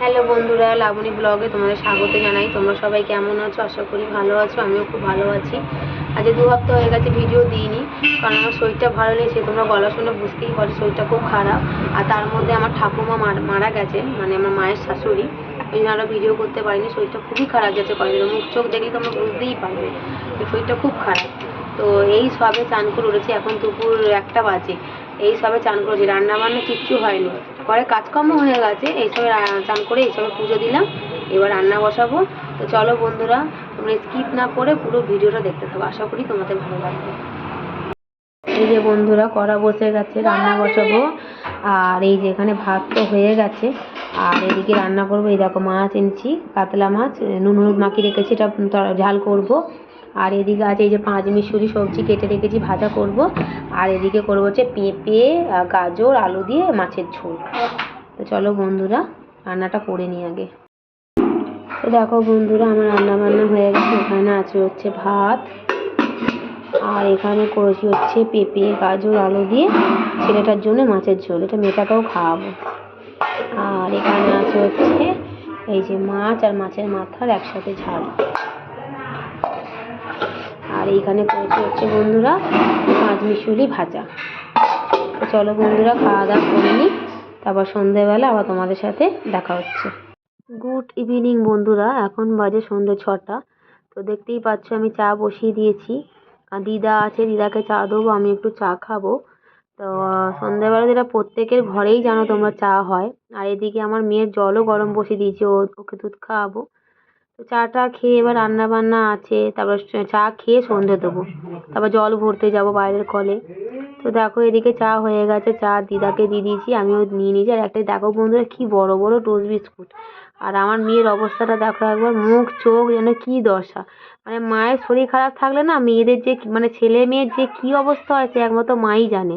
Hello বন্ধুরা, লাবণী ব্লগে তোমাদের স্বাগত জানাই। তোমরা সবাই কেমন আছো? আশা করি ভালো আছো। আমিও খুব ভালো আছি। আজ 2 হপ্তাহ হয়ে গেছে ভিডিও দিইনি, কারণ আমার শরীরটা ভালো নেই। সে তোমরা গলা শুনে বুঝতেই পারো শরীরটা খুব খারাপ। আর তার মধ্যে আমার ঠাকুমা মারা গেছে, মানে আমার মায়ের শাশুড়ি। ওই জন্য আমরা ভিডিও করতে পারিনি। শরীরটা খুবই খারাপ যাচ্ছে কয়েকদিন। মুখ চোখ দেখলেই তোমরা বুঝতেই পারবে শরীরটা খুব খারাপ। তো এই সবে চান করে উঠেছি, এখন দুপুর 1টা বাজে। এই সবে চান করেছি, রান্নাবান্না কিচ্ছু হয়নি। ঘরে কাজকর্ম হয়ে গেছে। এইসবে চান করে এইসবে পুজো দিলাম, এবার রান্না বসাবো। তো চলো বন্ধুরা, তোমরা স্কিপ না করে পুরো ভিডিওটা দেখতে থাকো, আশা করি তোমাদের ভালো লাগবে। এই যে বন্ধুরা, কড়া বসে গেছে, রান্না বসাবো। আর এই যে এখানে ভাত তো হয়ে গেছে, আর এদিকে রান্না করবো। এই দেখো মাছ এনেছি, কাতলা মাছ, নুন হলুদ মাখিয়ে রেখেছি, এটা ঝাল করব। আর এদিকে আছে এই যে 5 মিশরি সবজি কেটে রেখেছি, ভাজা করব। আর এদিকে করবো হচ্ছে পেঁপে, গাজর, আলু দিয়ে মাছের ঝোল। তো চলো বন্ধুরা, রান্নাটা করে নিই আগে। তো দেখো বন্ধুরা, আমার রান্না বান্না হয়ে গেছে। এখানে আছে হচ্ছে ভাত, আর এখানে করেছি হচ্ছে পেঁপে, গাজর, আলু দিয়ে ছেলেটার জন্য মাছের ঝোল, এটা মেয়েটাকেও খাওয়াবো। আর এখানে আছে হচ্ছে এই যে মাছ আর মাছের মাথার একসাথে ঝাল। আর এইখানে করেছি হচ্ছে বন্ধুরা 5 মিশরি ভাজা। তো চলো বন্ধুরা, খাওয়া দাওয়া করে নিই, তারপর সন্ধেবেলা আবার তোমাদের সাথে দেখা হচ্ছে। গুড ইভিনিং বন্ধুরা, এখন বাজে সন্ধ্যে 6টা। তো দেখতেই পাচ্ছ আমি চা বসিয়ে দিয়েছি। আর দিদা আছে, দিদাকে চা দেবো, আমি একটু চা খাবো। তো সন্ধ্যেবেলা যেটা প্রত্যেকের ঘরেই জানো তোমরা, চা হয়। আর এদিকে আমার মেয়ের জলও গরম বসিয়ে দিয়েছি, ওকে দুধ খাওয়াবো। তো চাটা খেয়ে এবার রান্না বান্না আছে, তারপর চা খেয়ে সন্ধে দেবো, তারপর জল ভরতে যাব বাইরের কলে। তো দেখো এদিকে চা হয়ে গেছে, চা দিদাকে দিয়ে দিয়েছি, আমিও নিয়ে নিয়েছি। আর একটা দেখো বন্ধুরা, কি বড় বড় টোস্ট বিস্কুট। আর আমার মেয়ের অবস্থাটা দেখো একবার, মুখ চোখ যেন কি দশা। মানে মায়ের শরীর খারাপ থাকলে না, মেয়েদের যে মানে ছেলে মেয়ের যে কি অবস্থা হয় সে একমাত্র মাই জানে।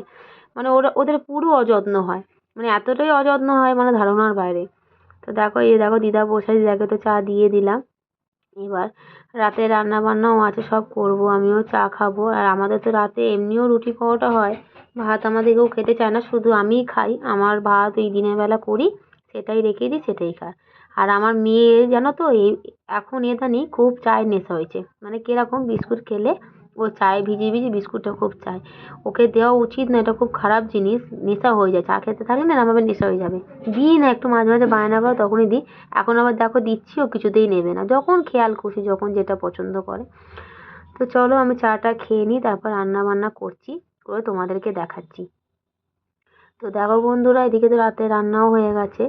মানে ওদের পুরো অযত্ন হয়, মানে এতটাই অযত্ন হয়, মানে ধারণার বাইরে। তো দেখো এই দেখো দিদা বসে, দিদাকে তো চা দিয়ে দিলাম। এবার রাতে রান্না বান্নাও আছে, সব করব, আমিও চা খাবো। আর আমাদের তো রাতে এমনিও রুটি পরোটা হয়, ভাত আমাদের কেউ খেতে চায় না, শুধু আমিই খাই। আমার ভাত এই দিনের বেলা করি, সেটাই রেখে দিই, সেটাই খাই। আর আমার মেয়ে জানো তো, এখন ইদানিং খুব চায়ের নেশা হয়েছে। মানে কিরকম, বিস্কুট খেলে ও চায়ে ভিজিয়ে ভিজিয়ে বিস্কুটটা খুব চায়। ওকে দেওয়া উচিত না, এটা খুব খারাপ জিনিস। নেশা হয়ে যায়, চা খেতে থাকলে না এরমভাবে নেশা হয়ে যাবে। দিই না, একটু মাঝে মাঝে বায়না করে তখনই দিই। এখন আবার দেখো দিচ্ছি, ও কিছুতেই নেবে না, যখন খেয়াল খুশি, যখন যেটা পছন্দ করে। তো চলো আমি চাটা খেয়ে নিই, তারপর রান্না বান্না করছি, করে তোমাদেরকে দেখাচ্ছি। তো দেখো বন্ধুরা, এদিকে তো রাতে রান্নাও হয়ে গেছে।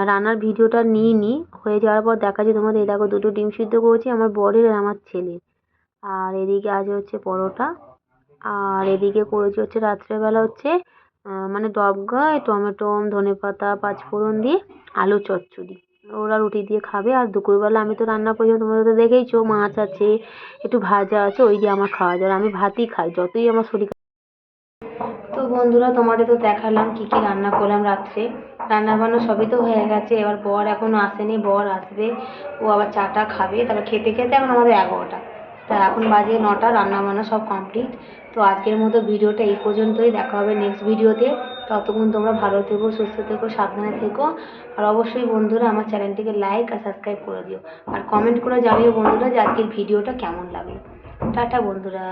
রান্নার ভিডিওটা নিইনি, হয়ে যাওয়ার পর দেখাচ্ছি তোমাদের। এই দেখো 2টো ডিম সিদ্ধ করেছি, আমার বরের আর আমার ছেলের। আর এদিকে আছে হচ্ছে পরোটা। আর এদিকে করেছি হচ্ছে রাত্রেবেলা হচ্ছে মানে ডবগায় টমেটো, ধনেপাতা, পাঁচফোড়ন দিয়ে আলু চচ্চড়ি। ওরা রুটি দিয়ে খাবে। আর দুপুরবেলা আমি তো রান্না করি, তোমরা তো দেখেইছো, মাছ আছে, একটু ভাজা আছে, ওই দিয়ে আমার খাওয়া যায়। আমি ভাতই খাই যতই আমার শরীর। তো বন্ধুরা, তোমাদের তো দেখালাম কি কি রান্না করলাম রাত্রে। রান্না বান্না সবই তো হয়ে গেছে। এবার বর এখনো আসেনি, বর আসবে, ও আবার চাটা খাবে, তারপর খেতে খেতে এখন আমাদের 11টা। তা এখন বাজে 9টা, রান্না বান্না সব কমপ্লিট। তো আজকের মতো ভিডিওটা এই পর্যন্তই, দেখা হবে নেক্সট ভিডিওতে। ততক্ষণ তোমরা ভালো থেকো, সুস্থ থেকো, সাবধানে থেকো। আর অবশ্যই বন্ধুরা আমার চ্যানেলটিকে লাইক আর সাবস্ক্রাইব করে দিও। আর কমেন্ট করে জানিও বন্ধুরা যে আজকের ভিডিওটা কেমন লাগলো। টাটা বন্ধুরা।